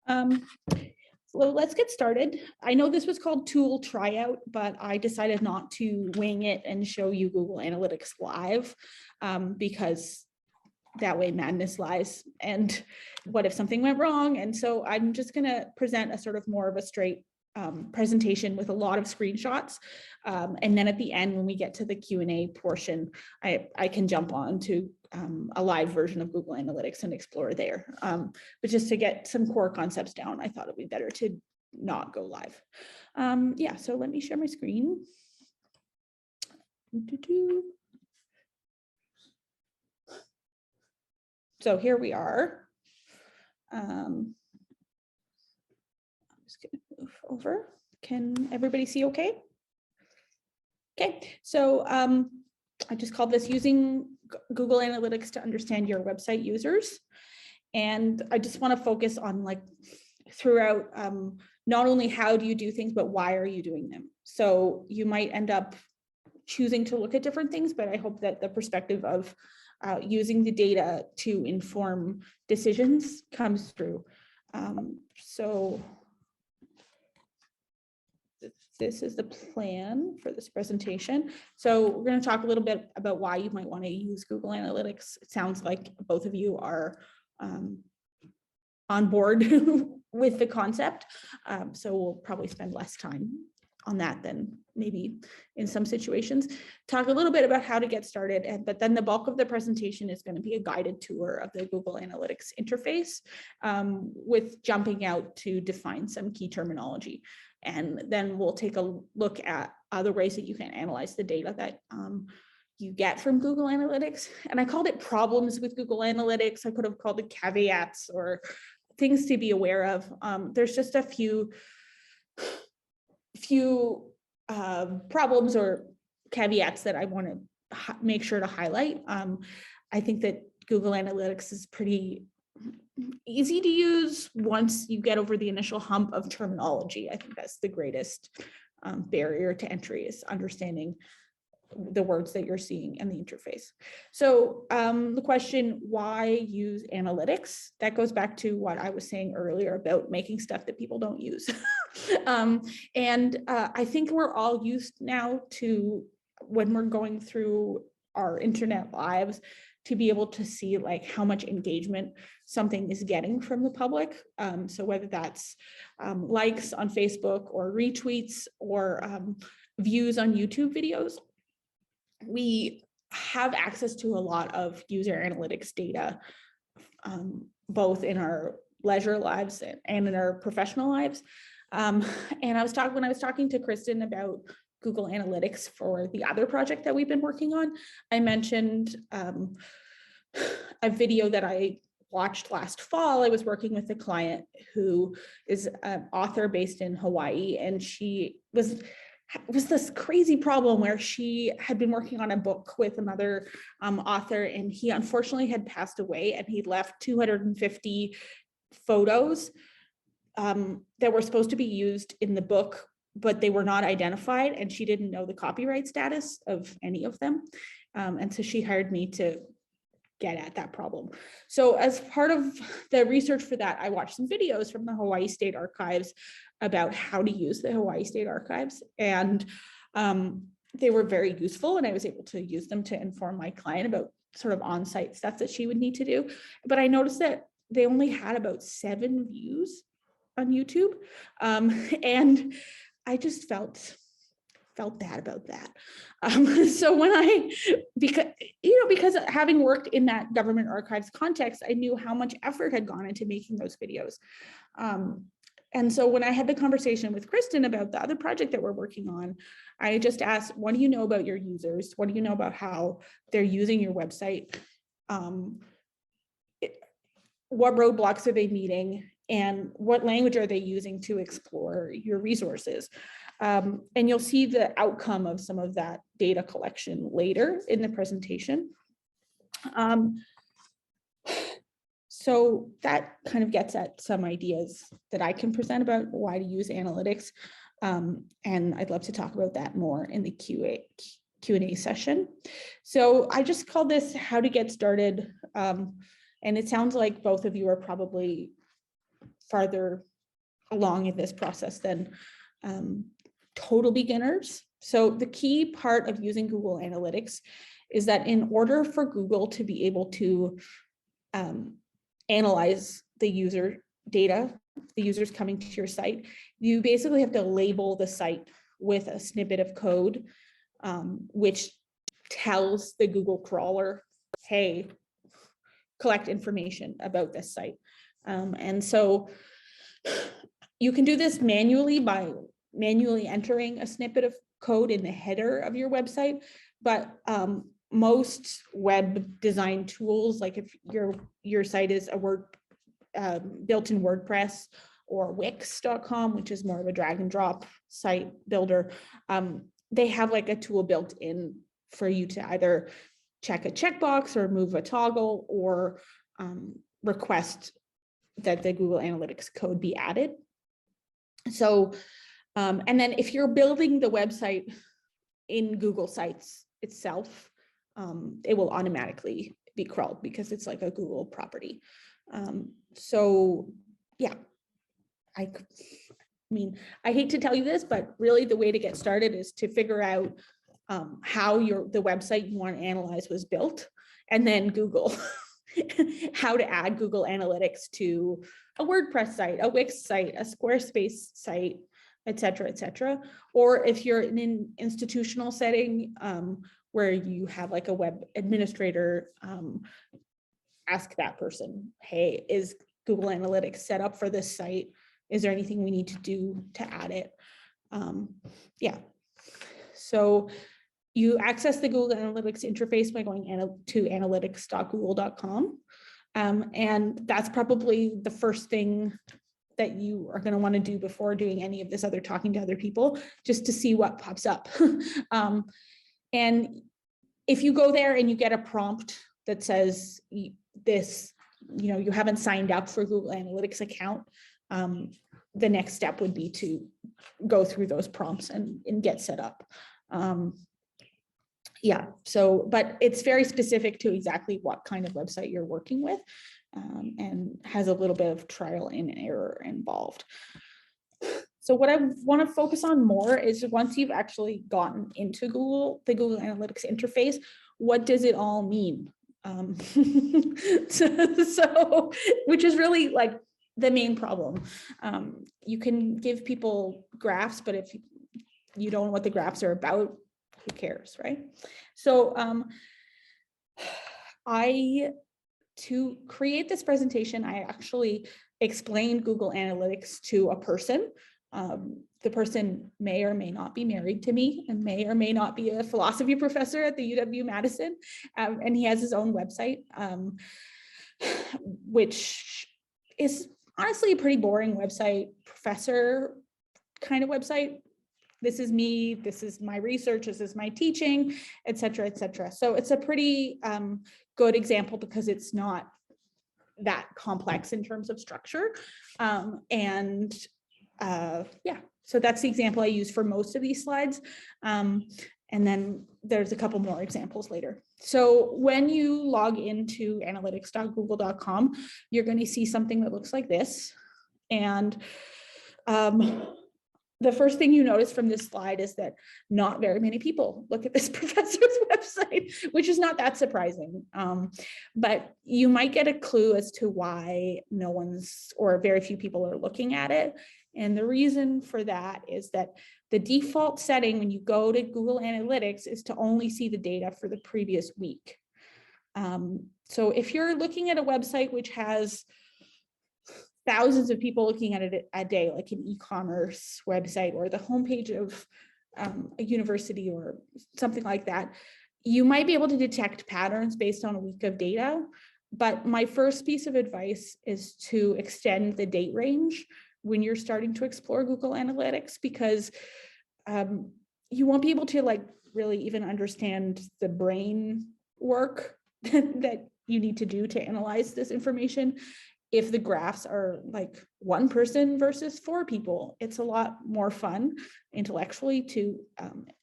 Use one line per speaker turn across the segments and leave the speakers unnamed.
Um, so let's get started. I know this was called tool tryout, but I decided not to wing it and show you Google Analytics live because that way madness lies. And what if something went wrong? And so I'm just going to present a sort of more of a straight presentation with a lot of screenshots. And then at the end, when we get to the Q&A portion, I can jump on to a live version of Google Analytics and explore there. But just to get some core concepts down, I thought it'd be better to not go live. Yeah, so let me share my screen. So here we are. I'm just going to move over. Can everybody see okay? Okay, so I just called this using Google Analytics to understand your website users. And I just want to focus on like throughout not only how do you do things, but why are you doing them? So you might end up choosing to look at different things, but I hope that the perspective of using the data to inform decisions comes through. So this is the plan for this presentation. So we're going to talk a little bit about why you might want to use Google Analytics. It sounds like both of you are on board with the concept. So we'll probably spend less time on that than maybe in some situations. Talk a little bit about how to get started, but then the bulk of the presentation is going to be a guided tour of the Google Analytics interface with jumping out to define some key terminology. And then we'll take a look at other ways that you can analyze the data that you get from Google Analytics. And I called it problems with Google Analytics. I could have called it caveats or things to be aware of. There's just a few problems or caveats that I want to make sure to highlight. I think that Google Analytics is pretty easy to use once you get over the initial hump of terminology. I think that's the greatest barrier to entry, is understanding the words that you're seeing in the interface. So the question, why use analytics? That goes back to what I was saying earlier about making stuff that people don't use. I think we're all used now to, when we're going through our internet lives, to be able to see like how much engagement something is getting from the public. So whether that's likes on Facebook or retweets or views on YouTube videos, we have access to a lot of user analytics data, both in our leisure lives and in our professional lives. And when I was talking to Kristen about Google Analytics for the other project that we've been working on, I mentioned a video that I watched last fall. I was working with a client who is an author based in Hawaii, and she was this crazy problem where she had been working on a book with another author, and he unfortunately had passed away, and he left 250 photos that were supposed to be used in the book, but they were not identified, and she didn't know the copyright status of any of them. And so she hired me to get at that problem. So as part of the research for that, I watched some videos from the Hawaii State Archives about how to use the Hawaii State Archives, and they were very useful, and I was able to use them to inform my client about sort of on-site stuff that she would need to do. But I noticed that they only had about 7 views on YouTube, and I just felt bad about that. So when because having worked in that government archives context, I knew how much effort had gone into making those videos. And so when I had the conversation with Kristen about the other project that we're working on, I just asked, what do you know about your users? What do you know about how they're using your website? What roadblocks are they meeting? And what language are they using to explore your resources? And you'll see the outcome of some of that data collection later in the presentation. So that kind of gets at some ideas that I can present about why to use analytics. And I'd love to talk about that more in the Q&A session. So I just called this how to get started. And it sounds like both of you are probably farther along in this process than total beginners. So the key part of using Google Analytics is that in order for Google to be able to analyze the user data, the users coming to your site, you basically have to label the site with a snippet of code, which tells the Google crawler, hey, collect information about this site. And so you can do this manually by manually entering a snippet of code in the header of your website, but most web design tools, like if your site is a built in WordPress or Wix.com, which is more of a drag and drop site builder, they have like a tool built in for you to either check a checkbox or move a toggle or request that the Google Analytics code be added. So, and then if you're building the website in Google Sites itself, it will automatically be crawled because it's like a Google property. So yeah, I mean, I hate to tell you this, but really the way to get started is to figure out how the website you want to analyze was built, and then Google how to add Google Analytics to a WordPress site, a Wix site, a Squarespace site, et cetera, et cetera. Or if you're in an institutional setting where you have like a web administrator, ask that person, hey, is Google Analytics set up for this site? Is there anything we need to do to add it? Yeah. So you access the Google Analytics interface by going to analytics.google.com. And that's probably the first thing that you are going to want to do before doing any of this other talking to other people, just to see what pops up. And if you go there and you get a prompt that says this, you haven't signed up for Google Analytics account, the next step would be to go through those prompts and get set up. Yeah, so, but it's very specific to exactly what kind of website you're working with, and has a little bit of trial and error involved. So what I want to focus on more is once you've actually gotten into the Google Analytics interface, what does it all mean? So, which is really like the main problem. You can give people graphs, but if you don't know what the graphs are about, who cares, right? So to create this presentation, I actually explained Google Analytics to a person. The person may or may not be married to me and may or may not be a philosophy professor at the UW-Madison. And he has his own website, which is honestly a pretty boring website, professor kind of website. This is me, this is my research, this is my teaching, et cetera, et cetera. So it's a pretty good example because it's not that complex in terms of structure. Yeah, so that's the example I use for most of these slides. And then there's a couple more examples later. So when you log into analytics.google.com, you're going to see something that looks like this. And the first thing you notice from this slide is that not very many people look at this professor's website, which is not that surprising. But you might get a clue as to why no one's or very few people are looking at it. And the reason for that is that the default setting when you go to Google Analytics is to only see the data for the previous week. So if you're looking at a website which has thousands of people looking at it a day, like an e-commerce website or the homepage of a university or something like that, you might be able to detect patterns based on a week of data. But my first piece of advice is to extend the date range when you're starting to explore Google Analytics, because you won't be able to like really even understand the brain work that you need to do to analyze this information. If the graphs are like one person versus 4 people, it's a lot more fun intellectually to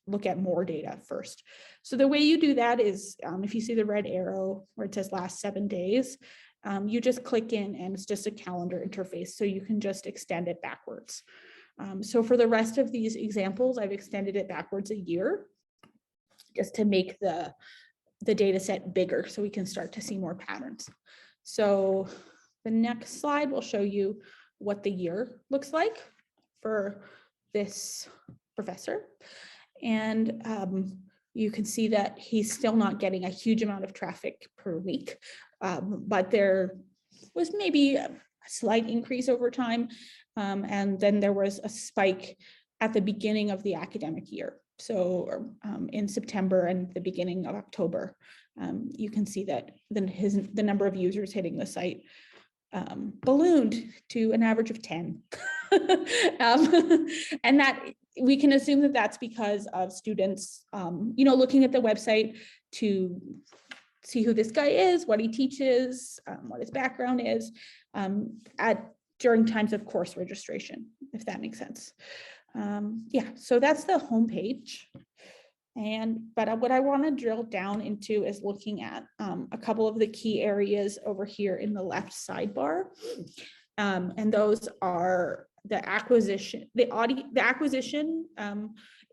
look at more data first. So the way you do that is if you see the red arrow where it says last 7 days, you just click in and it's just a calendar interface. So you can just extend it backwards. So for the rest of these examples, I've extended it backwards a year just to make the data set bigger so we can start to see more patterns. So the next slide will show you what the year looks like for this professor. And you can see that he's still not getting a huge amount of traffic per week, but there was maybe a slight increase over time. And then there was a spike at the beginning of the academic year. So in September and the beginning of October, you can see that the number of users hitting the site ballooned to an average of 10. And that we can assume that that's because of students, looking at the website to see who this guy is, what he teaches, what his background is, during times of course registration, if that makes sense. Yeah, so that's the homepage. But what I want to drill down into is looking at a couple of the key areas over here in the left sidebar. And those are the acquisition, the acquisition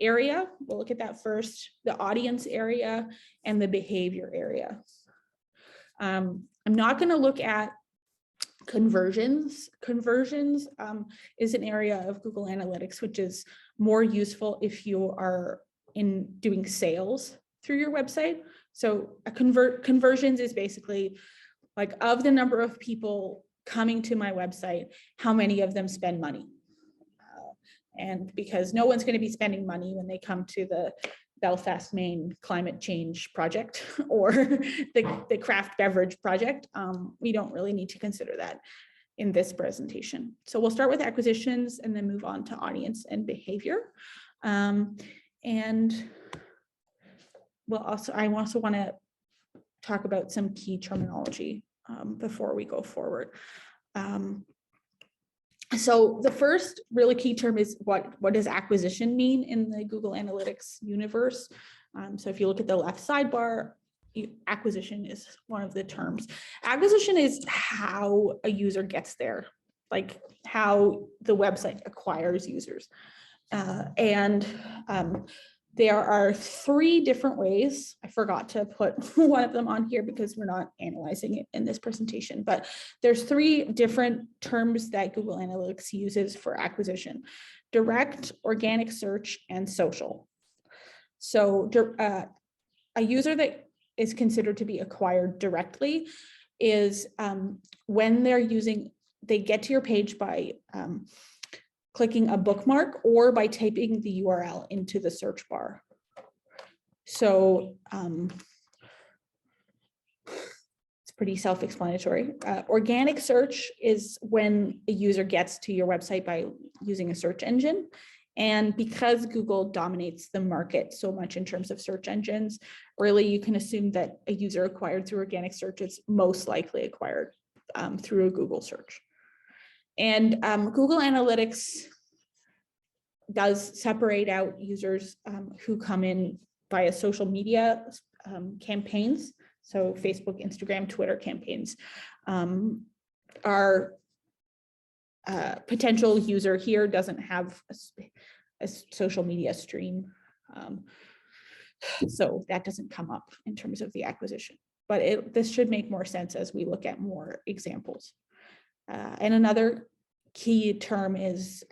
area. We'll look at that first, the audience area and the behavior area. I'm not going to look at conversions. Conversions is an area of Google Analytics, which is more useful if you are in doing sales through your website. So conversions is basically like, of the number of people coming to my website, how many of them spend money? And because no one's going to be spending money when they come to the Belfast, Maine climate change project or the craft beverage project, we don't really need to consider that in this presentation. So we'll start with acquisitions and then move on to audience and behavior. And I also want to talk about some key terminology before we go forward. So the first really key term is what does acquisition mean in the Google Analytics universe? So if you look at the left sidebar, acquisition is one of the terms. Acquisition is how a user gets there, like how the website acquires users. There are 3 different ways. I forgot to put one of them on here because we're not analyzing it in this presentation, but there's 3 different terms that Google Analytics uses for acquisition: direct, organic search, and social. So a user that is considered to be acquired directly is when they get to your page by clicking a bookmark or by typing the URL into the search bar. So it's pretty self-explanatory. Organic search is when a user gets to your website by using a search engine. And because Google dominates the market so much in terms of search engines, really you can assume that a user acquired through organic search is most likely acquired through a Google search. And Google Analytics does separate out users who come in via social media campaigns. So Facebook, Instagram, Twitter campaigns. Our potential user here doesn't have a social media stream. So that doesn't come up in terms of the acquisition. But this should make more sense as we look at more examples. And another key term is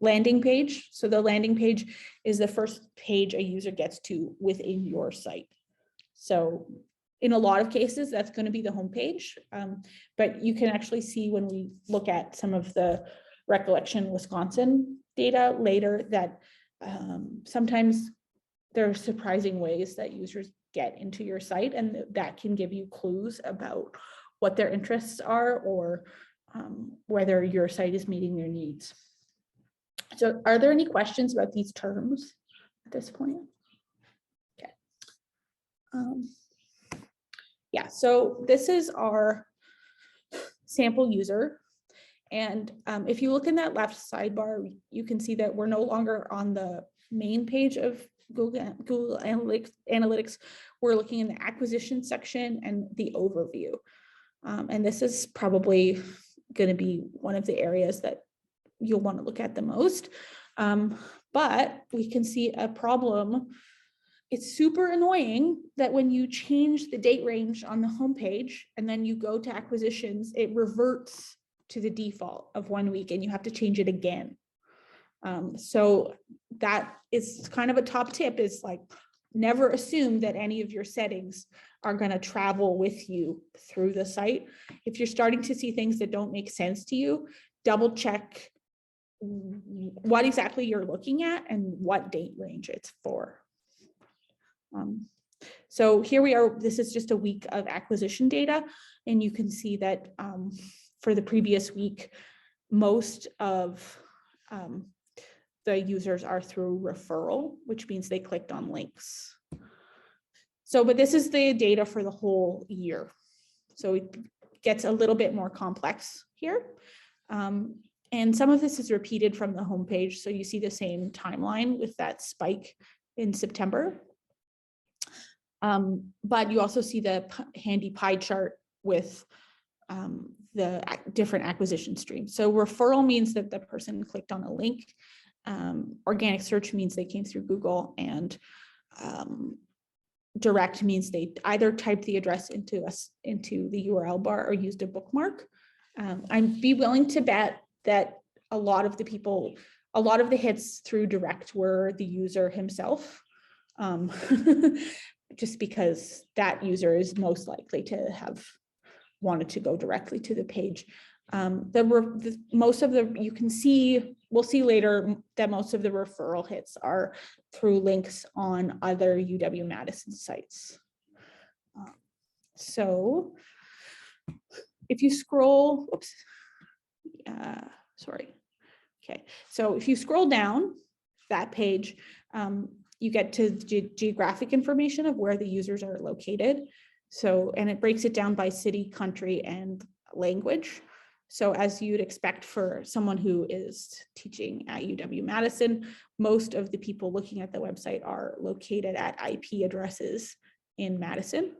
landing page. So the landing page is the first page a user gets to within your site. So in a lot of cases, that's going to be the home page. But you can actually see when we look at some of the Recollection Wisconsin data later that sometimes there are surprising ways that users get into your site, and that can give you clues about what their interests are or whether your site is meeting their needs. So are there any questions about these terms at this point? Okay. Yeah, so this is our sample user. And if you look in that left sidebar, you can see that we're no longer on the main page of Google Analytics. We're looking in the acquisition section and the overview. And this is probably going to be one of the areas that you'll want to look at the most. But we can see a problem. It's super annoying that when you change the date range on the homepage and then you go to acquisitions, it reverts to the default of 1 week and you have to change it again. So that is kind of a top tip, is like, never assume that any of your settings are going to travel with you through the site. If you're starting to see things that don't make sense to you, double check what exactly you're looking at and what date range it's for. So here we are. This is just a week of acquisition data, and you can see that for the previous week, most of the users are through referral, which means they clicked on links. So, but this is the data for the whole year. So it gets a little bit more complex here. And some of this is repeated from the homepage. So you see the same timeline with that spike in September. But you also see the handy pie chart with the different acquisition streams. So referral means that the person clicked on a link. Organic search means they came through Google, and direct means they either typed the address into the URL bar or used a bookmark. I'd be willing to bet that a lot of the hits through direct were the user himself, just because that user is most likely to have wanted to go directly to the page. You can see, we'll see later that most of the referral hits are through links on other UW-Madison sites. So if you scroll, oops, sorry. Okay, so if you scroll down that page, you get to geographic information of where the users are located. So, and it breaks it down by city, country, and language. So as you'd expect for someone who is teaching at UW-Madison, most of the people looking at the website are located at IP addresses in Madison.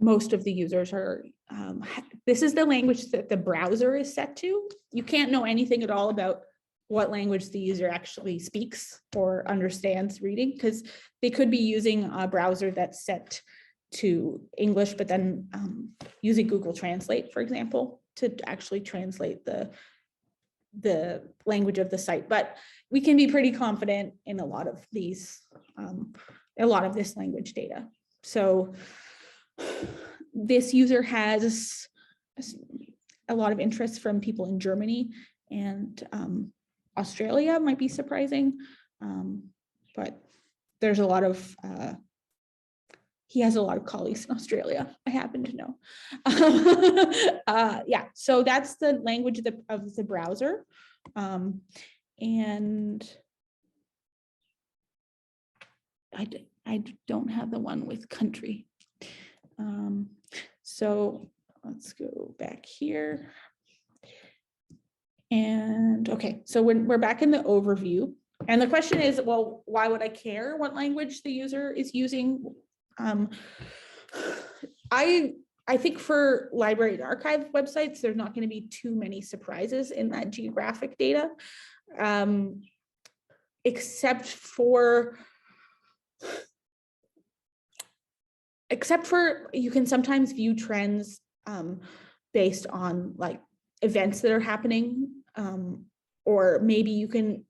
Most of the users are, this is the language that the browser is set to. You can't know anything at all about what language the user actually speaks or understands reading, because they could be using a browser that's set to English, but then using Google Translate, for example, to actually translate the language of the site. But we can be pretty confident in a lot of these, a lot of this language data. So this user has a lot of interest from people in Germany, and Australia might be surprising, but there's a lot of, he has a lot of colleagues in Australia, I happen to know. Yeah, so that's the language of the browser. And I don't have the one with country. So let's go back here. And okay, so we're back in the overview. And the question is, well, why would I care what language the user is using? I think for library and archive websites, there's not going to be too many surprises in that geographic data, except for you can sometimes view trends based on like events that are happening, or maybe you can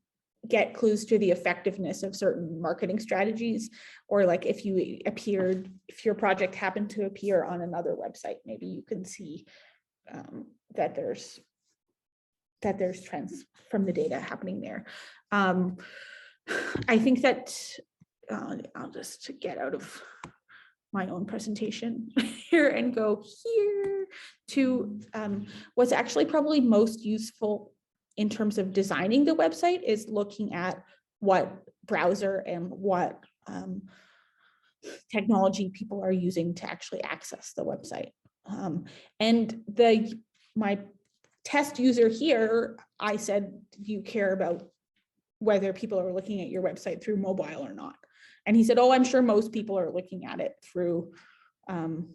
get clues to the effectiveness of certain marketing strategies, or like if your project happened to appear on another website, maybe you can see that there's trends from the data happening there. I think that I'll just get out of my own presentation here and go here to what's actually probably most useful in terms of designing the website is looking at what browser and what technology people are using to actually access the website. And my test user here, I said, do you care about whether people are looking at your website through mobile or not? And he said, oh, I'm sure most people are looking at it through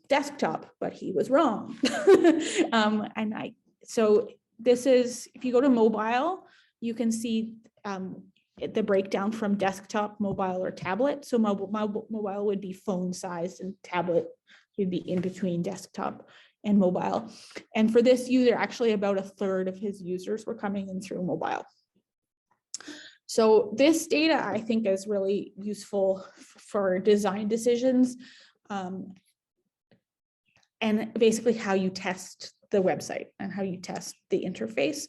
desktop, but he was wrong. So this is, if you go to mobile, you can see the breakdown from desktop, mobile, or tablet. So mobile would be phone sized, and tablet would be in between desktop and mobile. And for this user, actually about a third of his users were coming in through mobile. So this data, I think, is really useful for design decisions, and basically how you test the website and how you test the interface.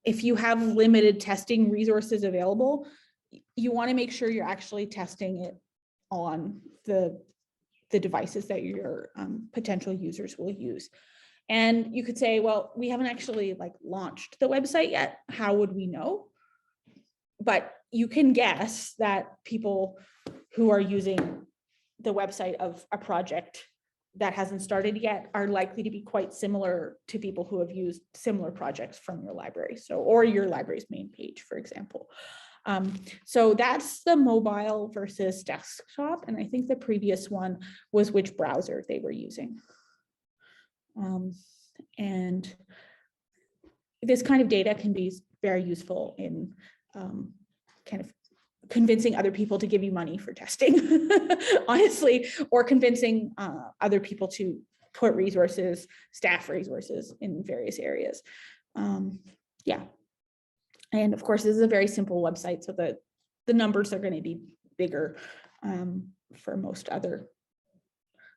If you have limited testing resources available, you want to make sure you're actually testing it on the devices that your potential users will use. And you could say, well, we haven't actually launched the website yet. How would we know? But you can guess that people who are using the website of a project that hasn't started yet are likely to be quite similar to people who have used similar projects from your library. So, or your library's main page, for example. So that's the mobile versus desktop. And I think the previous one was which browser they were using. And this kind of data can be very useful in kind of convincing other people to give you money for testing, honestly, or convincing other people to put resources, staff resources in various areas. Yeah. And of course, this is a very simple website, so the numbers are going to be bigger for most other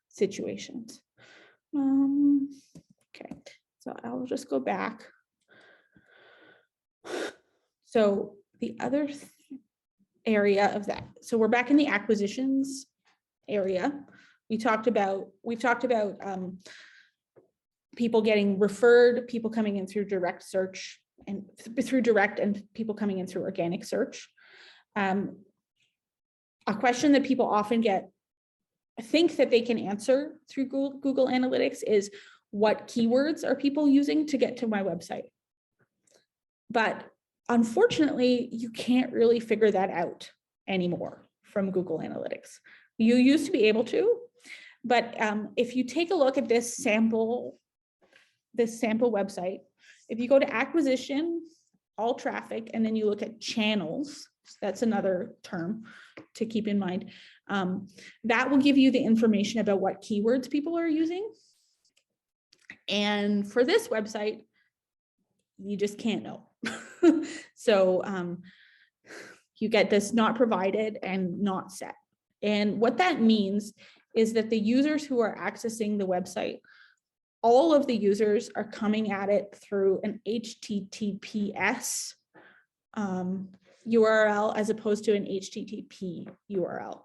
situations. Okay, so I'll just go back. So the other area of that, so we're back in the acquisitions area. We've talked about people getting referred, people coming in through direct search and through direct, and people coming in through organic search. A question that people often think that they can answer through Google Analytics is, what keywords are people using to get to my website? But unfortunately, you can't really figure that out anymore from Google Analytics. You used to be able to, but if you take a look at this sample website, if you go to acquisition, all traffic, and then you look at channels, that's another term to keep in mind, that will give you the information about what keywords people are using. And for this website, you just can't know. So you get this not provided and not set. And what that means is that the users who are accessing the website, all of the users are coming at it through an HTTPS URL as opposed to an HTTP URL.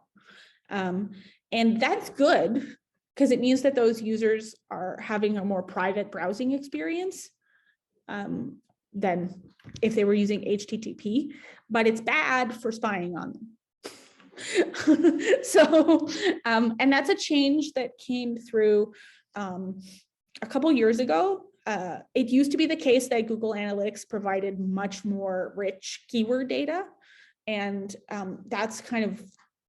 And that's good because it means that those users are having a more private browsing experience than if they were using HTTP, but it's bad for spying on them. So, and that's a change that came through a couple years ago. It used to be the case that Google Analytics provided much more rich keyword data. And that's kind of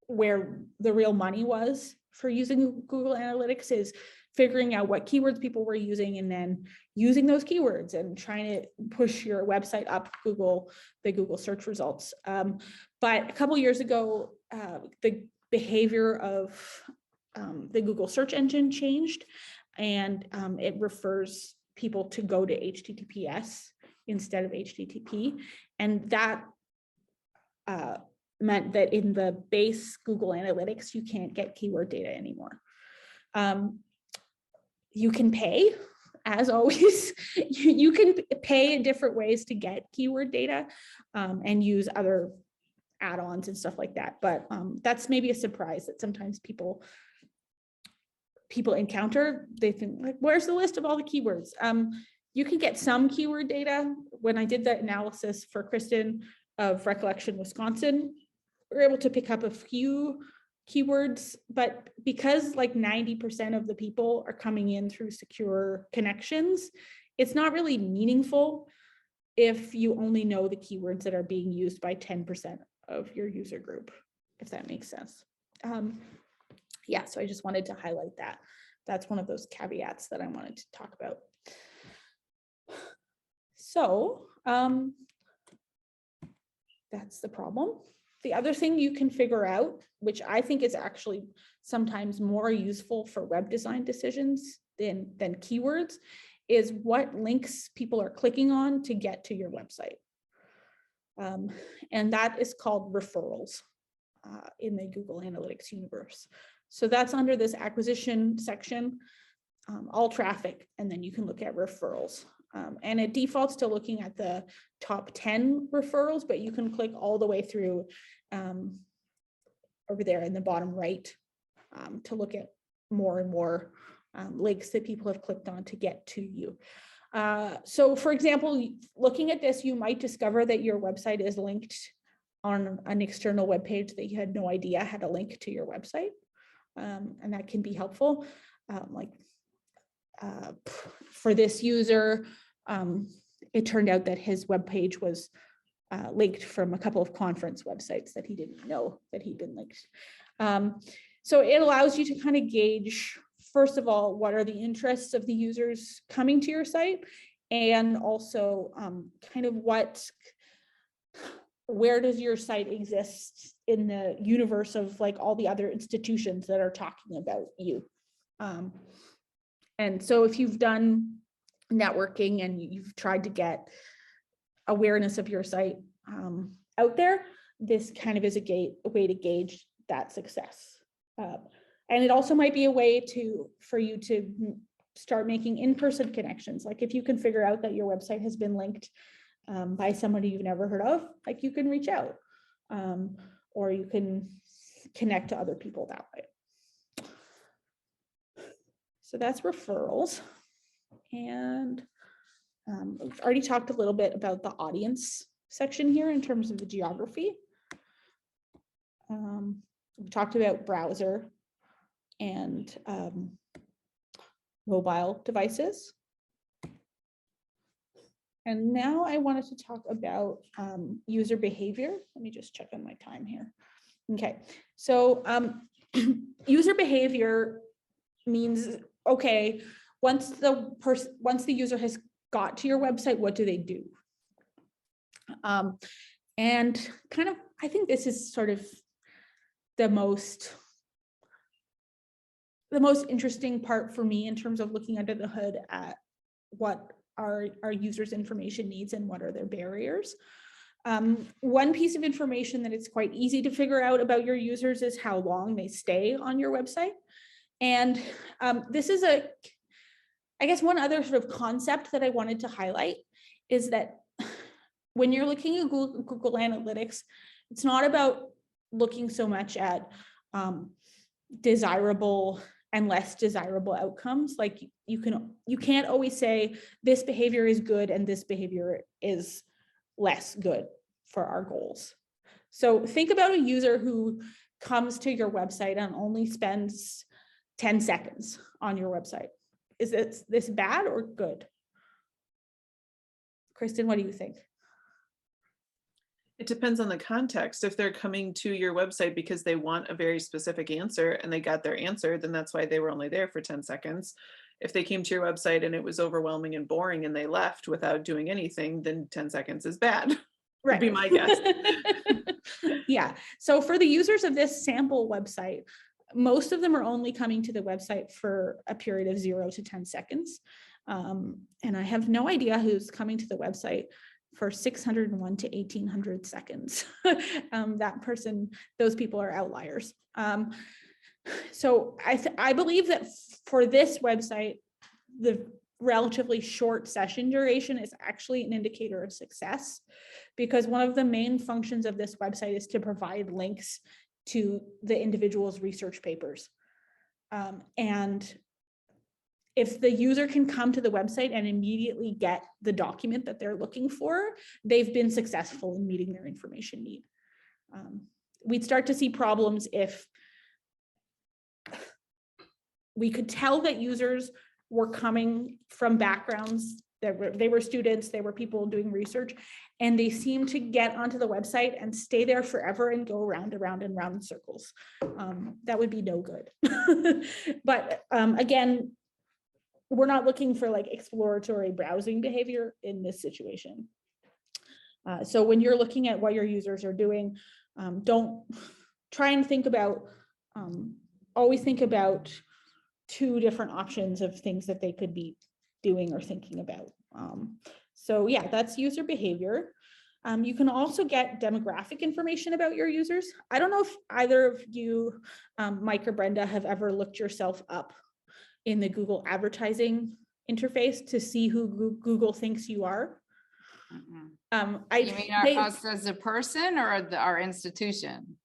where the real money was for using Google Analytics, is figuring out what keywords people were using and then using those keywords and trying to push your website up the Google search results. But a couple years ago, the behavior of the Google search engine changed, and it refers people to go to HTTPS instead of HTTP. And that meant that in the base Google Analytics, you can't get keyword data anymore. You can pay, as always. You can pay in different ways to get keyword data and use other add-ons and stuff like that. But that's maybe a surprise that sometimes people encounter. They think, like, where's the list of all the keywords? You can get some keyword data. When I did the analysis for Kristen of Recollection Wisconsin, we were able to pick up a few keywords, but because like 90% of the people are coming in through secure connections, it's not really meaningful if you only know the keywords that are being used by 10% of your user group. if that makes sense. Yeah, so I just wanted to highlight that. That's one of those caveats that I wanted to talk about. So that's the problem. The other thing you can figure out, which I think is actually sometimes more useful for web design decisions than keywords, is what links people are clicking on to get to your website. And that is called referrals in the Google Analytics universe. So that's under this acquisition section, all traffic, and then you can look at referrals. And it defaults to looking at the top 10 referrals, but you can click all the way through over there in the bottom right to look at more and more links that people have clicked on to get to you. So for example, looking at this, you might discover that your website is linked on an external web page that you had no idea had a link to your website. And that can be helpful. For this user, it turned out that his web page was linked from a couple of conference websites that he didn't know that he'd been linked. So it allows you to kind of gauge, first of all, what are the interests of the users coming to your site, and also kind of where does your site exist in the universe of like all the other institutions that are talking about you. And so if you've done networking and you've tried to get awareness of your site out there, this kind of is a way to gauge that success. And it also might be a way for you to start making in-person connections. Like if you can figure out that your website has been linked by somebody you've never heard of, like you can reach out or you can connect to other people that way. So that's referrals. And we've already talked a little bit about the audience section here in terms of the geography. We talked about browser and mobile devices. And now I wanted to talk about user behavior. Let me just check on my time here. Okay, so user behavior means, okay, once the user has got to your website, what do they do? And kind of, I think this is sort of the most interesting part for me in terms of looking under the hood at what our users' information needs and what are their barriers. One piece of information that it's quite easy to figure out about your users is how long they stay on your website. And this is I guess one other sort of concept that I wanted to highlight is that when you're looking at Google Analytics, it's not about looking so much at desirable and less desirable outcomes. Like you can't always say this behavior is good and this behavior is less good for our goals. So think about a user who comes to your website and only spends 10 seconds on your website. Is this bad or good? Kristen, what do you think?
It depends on the context. If they're coming to your website because they want a very specific answer and they got their answer, then that's why they were only there for 10 seconds. If they came to your website and it was overwhelming and boring and they left without doing anything, then 10 seconds is bad. Right. Would be my guess.
Yeah. So for the users of this sample website, most of them are only coming to the website for a period of 0 to 10 seconds. And I have no idea who's coming to the website for 601 to 1800 seconds. Those people are outliers. So I believe that for this website, the relatively short session duration is actually an indicator of success, because one of the main functions of this website is to provide links to the individual's research papers. And if the user can come to the website and immediately get the document that they're looking for, they've been successful in meeting their information need. We'd start to see problems if we could tell that users were coming from backgrounds They were students, they were people doing research, and they seem to get onto the website and stay there forever and go round and round and round in circles. That would be no good. But again, we're not looking for like exploratory browsing behavior in this situation. So when you're looking at what your users are doing, don't try and think about, always think about 2 different options of things that they could be doing or thinking about. So yeah, that's user behavior. You can also get demographic information about your users. I don't know if either of you, Mike or Brenda, have ever looked yourself up in the Google advertising interface to see who Google thinks you are.
You mean us as a person or our institution?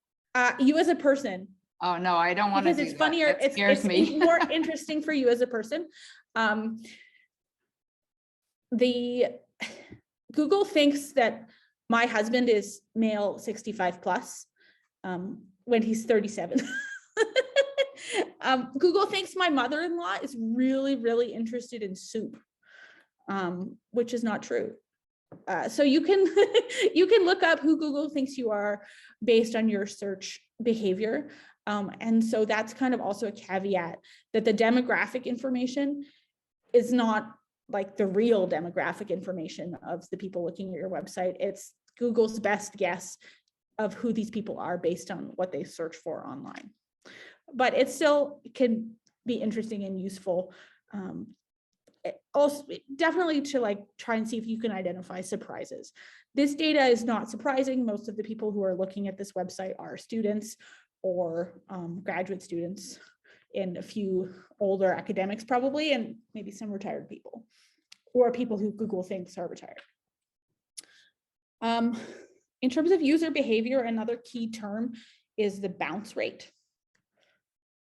You as a person.
Oh, no, I don't want to
Because
do
it's
that.
funnier,
That scares
it's
me.
more interesting for you as a person. The Google thinks that my husband is male 65 plus when he's 37. Google thinks my mother-in-law is really, really interested in soup, which is not true. So you can you can look up who Google thinks you are based on your search behavior. And so that's kind of also a caveat that the demographic information is not like the real demographic information of the people looking at your website. It's Google's best guess of who these people are based on what they search for online. But it still can be interesting and useful. Also, definitely to like try and see if you can identify surprises. This data is not surprising. Most of the people who are looking at this website are students or graduate students, and a few older academics probably, and maybe some retired people, or people who Google thinks are retired. In terms of user behavior, another key term is the bounce rate.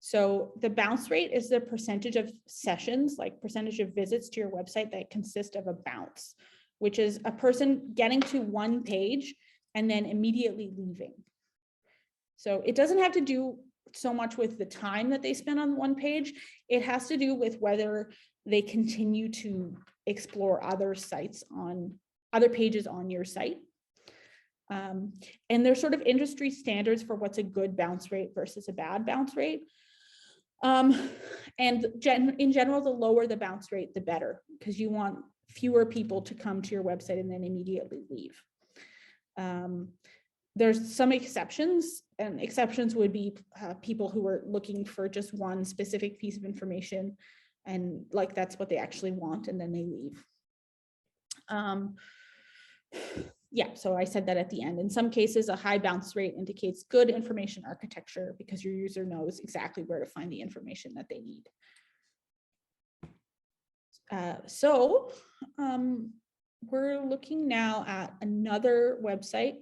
So the bounce rate is the percentage of sessions, like percentage of visits to your website that consist of a bounce, which is a person getting to one page and then immediately leaving. So it doesn't have to do so much with the time that they spend on one page. It has to do with whether they continue to explore other sites on other pages on your site. And there's sort of industry standards for what's a good bounce rate versus a bad bounce rate. And in general, the lower the bounce rate, the better, because you want fewer people to come to your website and then immediately leave. There's some exceptions, and exceptions would be people who are looking for just one specific piece of information, and like that's what they actually want, and then they leave. Yeah, so I said that at the end. In some cases, a high bounce rate indicates good information architecture because your user knows exactly where to find the information that they need. We're looking now at another website.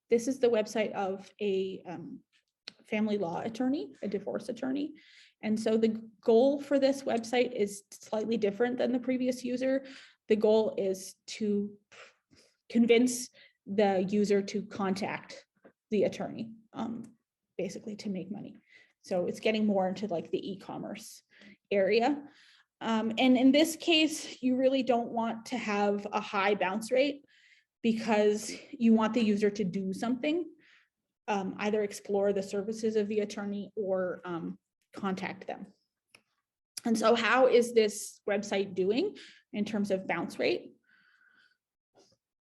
This is the website of a family law attorney, a divorce attorney. And so the goal for this website is slightly different than the previous user. The goal is to convince the user to contact the attorney, basically to make money. So it's getting more into like the e-commerce area. And in this case, you really don't want to have a high bounce rate because you want the user to do something, either explore the services of the attorney or contact them. And so how is this website doing in terms of bounce rate?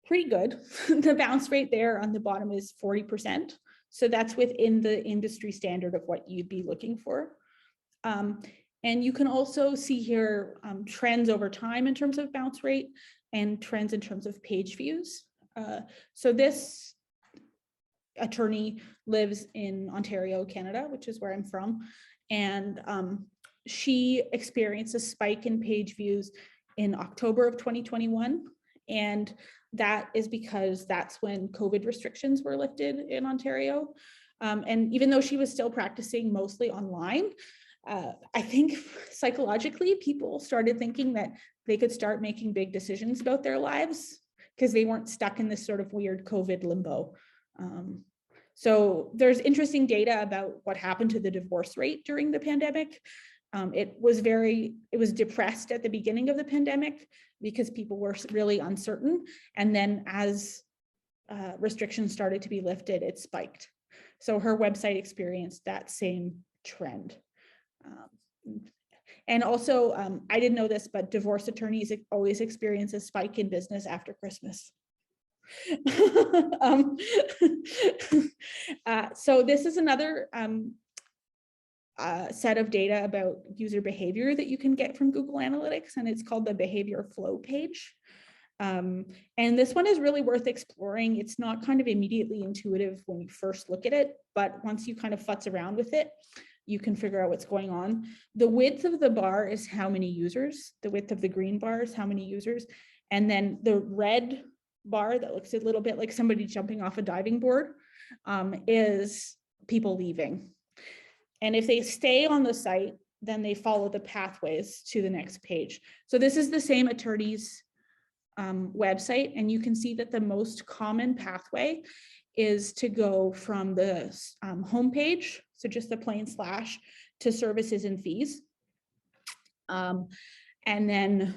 Pretty good. The bounce rate there on the bottom is 40%. So that's within the industry standard of what you'd be looking for. And you can also see here trends over time in terms of bounce rate and trends in terms of page views. So this attorney lives in Ontario, Canada, which is where I'm from. And she experienced a spike in page views in October of 2021. And that is because that's when COVID restrictions were lifted in Ontario. And even though she was still practicing mostly online, I think psychologically people started thinking that they could start making big decisions about their lives because they weren't stuck in this sort of weird COVID limbo. So there's interesting data about what happened to the divorce rate during the pandemic. It was depressed at the beginning of the pandemic because people were really uncertain. And then as restrictions started to be lifted, it spiked. So her website experienced that same trend. And also, I didn't know this, but divorce attorneys always experience a spike in business after Christmas. So this is another set of data about user behavior that you can get from Google Analytics, and it's called the behavior flow page. And this one is really worth exploring. It's not kind of immediately intuitive when you first look at it, but once you kind of futz around with it, you can figure out what's going on. The width of the bar is how many users. The width of the green bar is how many users. And then the red bar that looks a little bit like somebody jumping off a diving board is people leaving. And if they stay on the site, then they follow the pathways to the next page. So this is the same attorney's website, and you can see that the most common pathway is to go from the homepage, so just the plain slash, to services and fees. And then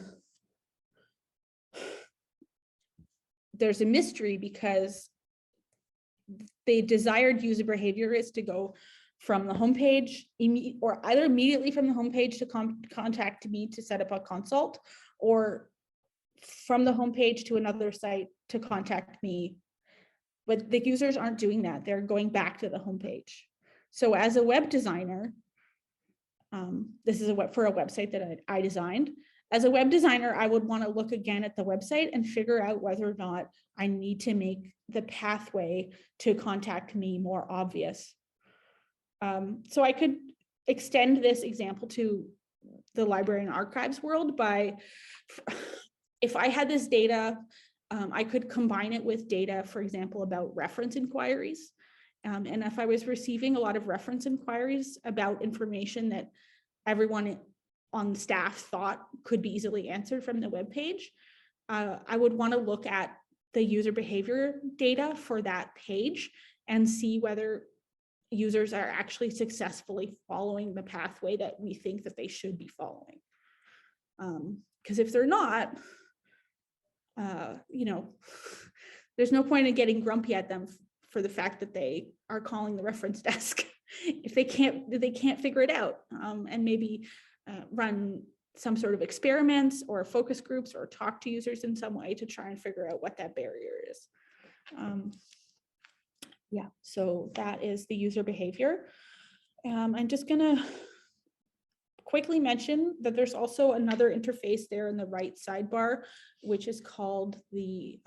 there's a mystery because the desired user behavior is to go from the homepage or either immediately from the homepage to contact me to set up a consult, or from the homepage to another site to contact me. But the users aren't doing that. They're going back to the homepage. So as a web designer, this is for a website that I designed. As a web designer, I would want to look again at the website and figure out whether or not I need to make the pathway to contact me more obvious. So I could extend this example to the library and archives world by, if I had this data, I could combine it with data, for example, about reference inquiries. And if I was receiving a lot of reference inquiries about information that everyone on staff thought could be easily answered from the webpage, I would want to look at the user behavior data for that page and see whether users are actually successfully following the pathway that we think that they should be following. Because if they're not, there's no point in getting grumpy at them for the fact that they are calling the reference desk if they can't figure it out, and maybe run some sort of experiments or focus groups or talk to users in some way to try and figure out what that barrier is. Yeah, so that is the user behavior. I'm just gonna quickly mention that there's also another interface there in the right sidebar, which is called the,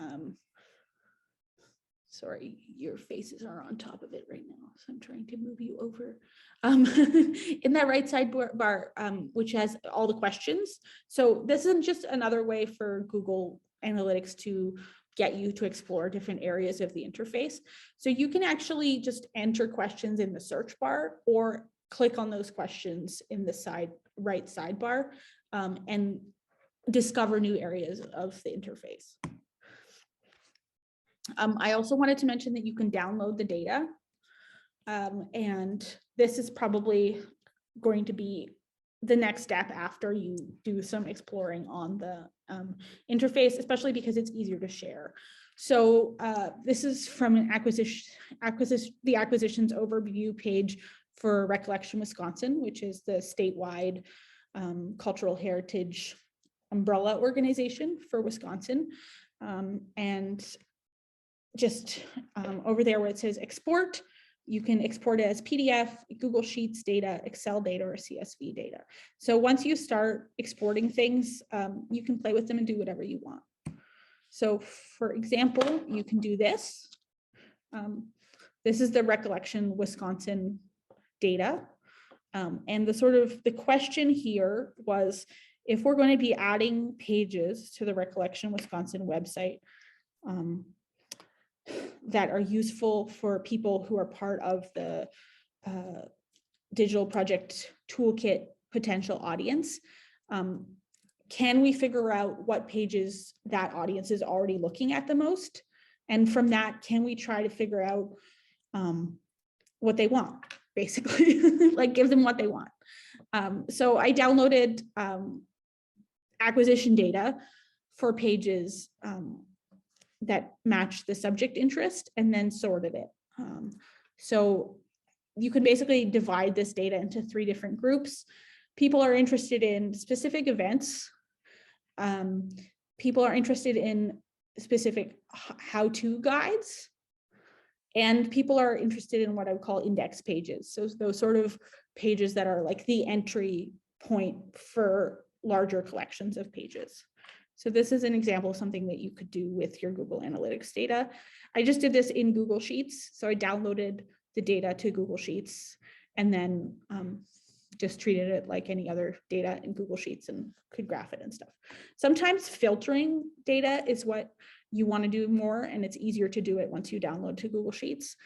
sorry, your faces are on top of it right now, so I'm trying to move you over. In that right sidebar, which has all the questions. So this isn't just another way for Google Analytics to get you to explore different areas of the interface. So you can actually just enter questions in the search bar or click on those questions in the right sidebar and discover new areas of the interface. I also wanted to mention that you can download the data, and this is probably going to be the next step after you do some exploring on the interface, especially because it's easier to share. So this is from an the acquisitions overview page for Recollection Wisconsin, which is the statewide cultural heritage umbrella organization for Wisconsin. And just over there where it says export, you can export it as PDF, Google Sheets data, Excel data, or CSV data. So once you start exporting things, you can play with them and do whatever you want. So for example, you can do this. This is the Recollection Wisconsin data. And the question here was, if we're going to be adding pages to the Recollection Wisconsin website that are useful for people who are part of the digital project toolkit potential audience, can we figure out what pages that audience is already looking at the most? And from that, can we try to figure out what they want, basically, like give them what they want? So I downloaded acquisition data for pages that match the subject interest and then sorted it. So you can basically divide this data into 3 different groups. People are interested in specific events. People are interested in specific how-to guides. And people are interested in what I would call index pages. So those sort of pages that are like the entry point for larger collections of pages. So this is an example of something that you could do with your Google Analytics data. I just did this in Google Sheets. So I downloaded the data to Google Sheets and then just treated it like any other data in Google Sheets and could graph it and stuff. Sometimes filtering data is what you want to do more, and it's easier to do it once you download to Google Sheets.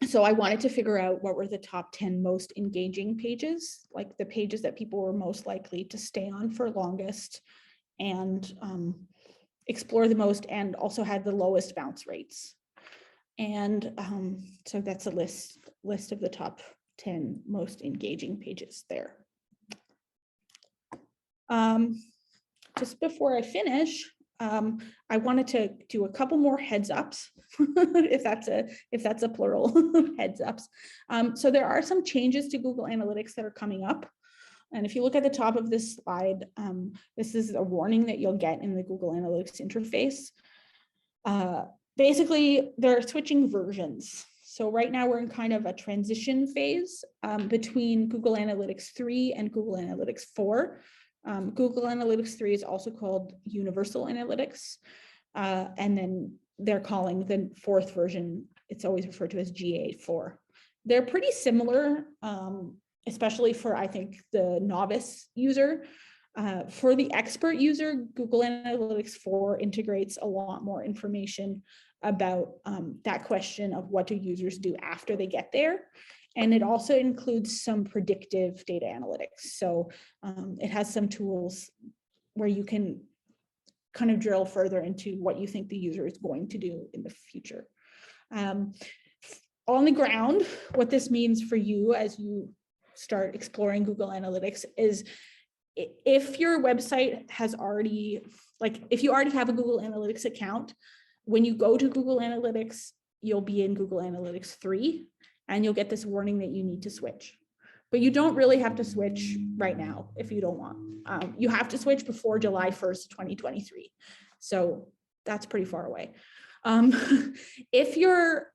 So I wanted to figure out what were the top 10 most engaging pages, like the pages that people were most likely to stay on for longest and explore the most, and also had the lowest bounce rates. And so that's a list of the top 10 most engaging pages there. Just before I finish, I wanted to do a couple more heads ups, if that's a plural, heads ups. So there are some changes to Google Analytics that are coming up. And if you look at the top of this slide, this is a warning that you'll get in the Google Analytics interface. Basically, they're switching versions. So right now we're in kind of a transition phase between Google Analytics 3 and Google Analytics 4. Google Analytics 3 is also called Universal Analytics. And then they're calling the 4th version, it's always referred to as GA4. They're pretty similar, especially for, I think, the novice user. For the expert user, Google Analytics 4 integrates a lot more information about that question of what do users do after they get there. And it also includes some predictive data analytics. So it has some tools where you can kind of drill further into what you think the user is going to do in the future. On the ground, what this means for you as you start exploring Google Analytics is if your website has already, like if you already have a Google Analytics account, when you go to Google Analytics, you'll be in Google Analytics 3. And you'll get this warning that you need to switch. But you don't really have to switch right now if you don't want. You have to switch before July 1st, 2023. So that's pretty far away. If you're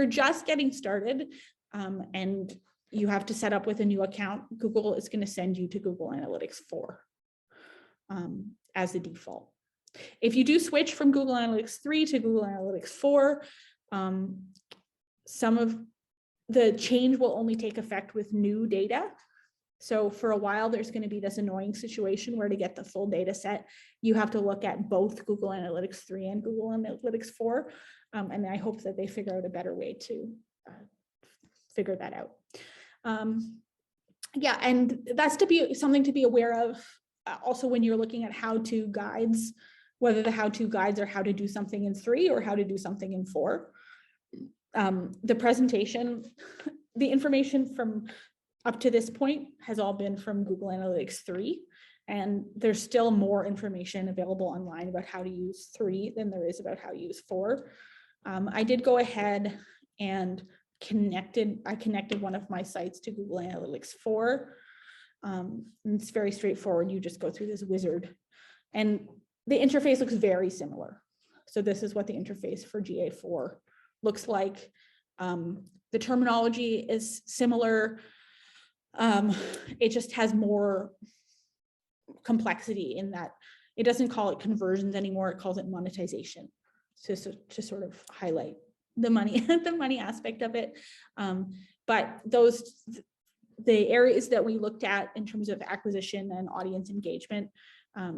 just getting started and you have to set up with a new account, Google is going to send you to Google Analytics 4 as the default. If you do switch from Google Analytics 3 to Google Analytics 4, some of the change will only take effect with new data. So for a while, there's going to be this annoying situation where to get the full data set, you have to look at both Google Analytics 3 and Google Analytics 4. And I hope that they figure out a better way to figure that out. Yeah, and that's something to be aware of also when you're looking at how-to guides, whether the how-to guides are how to do something in 3 or how to do something in 4. The presentation, the information from up to this point has all been from Google Analytics 3, and there's still more information available online about how to use 3 than there is about how to use 4. I did go ahead and I connected one of my sites to Google Analytics 4. And it's very straightforward. You just go through this wizard and the interface looks very similar. So this is what the interface for GA4 looks like. The terminology is similar. It just has more complexity in that it doesn't call it conversions anymore. It calls it monetization to sort of highlight the money, the money aspect of it. But the areas that we looked at in terms of acquisition and audience engagement,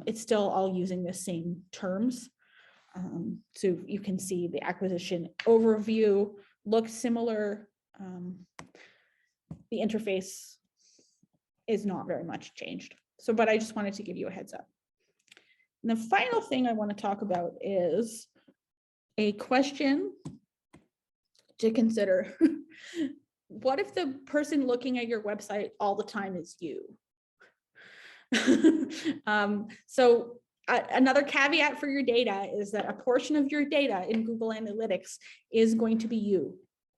it's still all using the same terms. So you can see the acquisition overview looks similar. The interface is not very much changed. So, but I just wanted to give you a heads up. And the final thing I want to talk about is a question to consider. what if the person looking at your website all the time is you? So another caveat for your data is that a portion of your data in Google Analytics is going to be you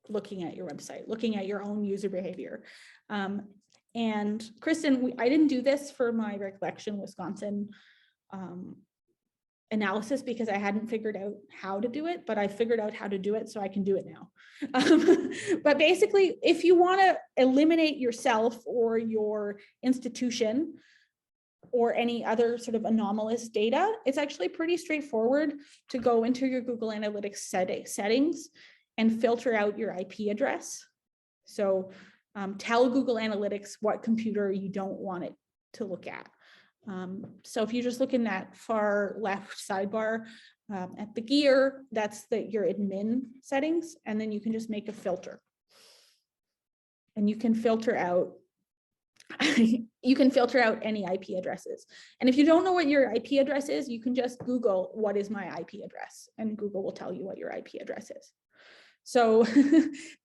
looking at your website, looking at your own user behavior. And Kristen, I didn't do this for my Recollection Wisconsin analysis because I hadn't figured out how to do it, but I figured out how to do it, so I can do it now. But basically, if you want to eliminate yourself or your institution or any other sort of anomalous data, it's actually pretty straightforward to go into your Google Analytics settings and filter out your IP address. So tell Google Analytics what computer you don't want it to look at. So if you just look in that far left sidebar at the gear, that's your admin settings, and then you can just make a filter. And you can filter out any IP addresses. And if you don't know what your IP address is, you can just Google what is my IP address, and Google will tell you what your IP address is. So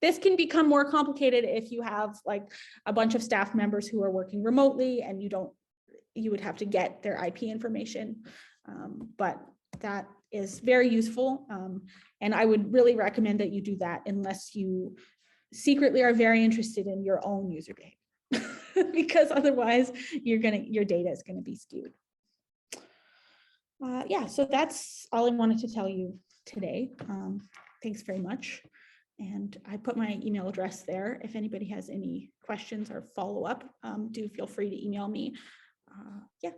this can become more complicated if you have like a bunch of staff members who are working remotely and you would have to get their IP information. But that is very useful. And I would really recommend that you do that unless you secretly are very interested in your own user behavior, because otherwise your data is going to be skewed. Yeah, so that's all I wanted to tell you today. Thanks very much. And I put my email address there. If anybody has any questions or follow up, do feel free to email me. Yeah.